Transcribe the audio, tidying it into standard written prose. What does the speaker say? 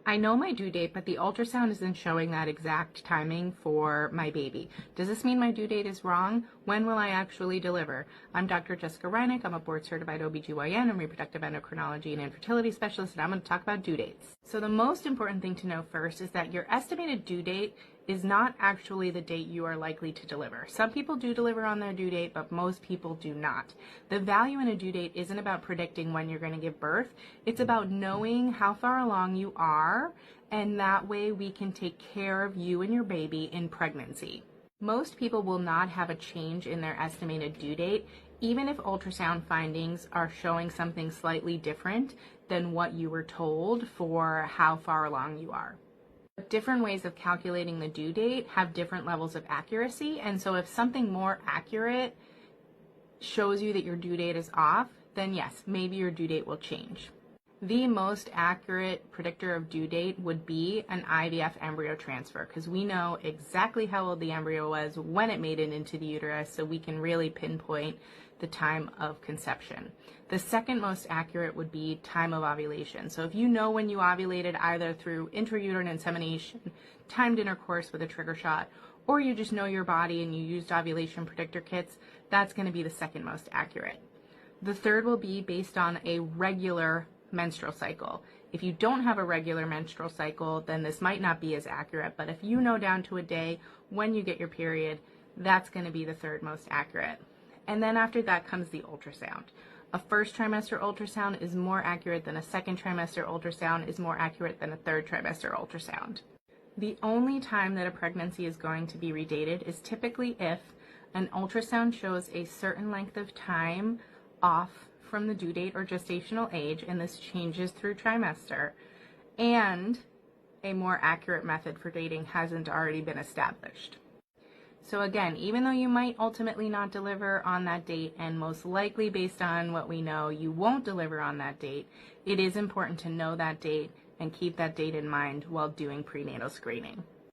I know my due date, but the ultrasound isn't showing that exact timing for my baby. Does this mean my due date is wrong? When will I actually deliver? I'm Dr. Jessica Reinick. I'm a board-certified OBGYN and reproductive endocrinology and infertility specialist, and I'm going to talk about due dates. So the most important thing to know first is that your estimated due date is not actually the date you are likely to deliver. Some people do deliver on their due date, but most people do not. The value in a due date isn't about predicting when you're going to give birth. It's about knowing how far along you are, and that way we can take care of you and your baby in pregnancy. Most people will not have a change in their estimated due date, even if ultrasound findings are showing something slightly different than what you were told for how far along you are. Different ways of calculating the due date have different levels of accuracy, and so if something more accurate shows you that your due date is off, then yes, maybe your due date will change. The most accurate predictor of due date would be an IVF embryo transfer, because we know exactly how old the embryo was when it made it into the uterus, so we can really pinpoint the time of conception. The second most accurate would be time of ovulation. So if you know when you ovulated either through intrauterine insemination, timed intercourse with a trigger shot, or you just know your body and you used ovulation predictor kits, that's going to be the second most accurate. The third will be based on a regular menstrual cycle. If you don't have a regular menstrual cycle, then this might not be as accurate, but if you know down to a day when you get your period, that's going to be the third most accurate. And then after that comes the ultrasound. A first trimester ultrasound is more accurate than a second trimester ultrasound, is more accurate than a third trimester ultrasound. The only time that a pregnancy is going to be redated is typically if an ultrasound shows a certain length of time off from the due date or gestational age, and this changes through trimester, and a more accurate method for dating hasn't already been established. So again, even though you might ultimately not deliver on that date, and most likely based on what we know, you won't deliver on that date, it is important to know that date and keep that date in mind while doing prenatal screening.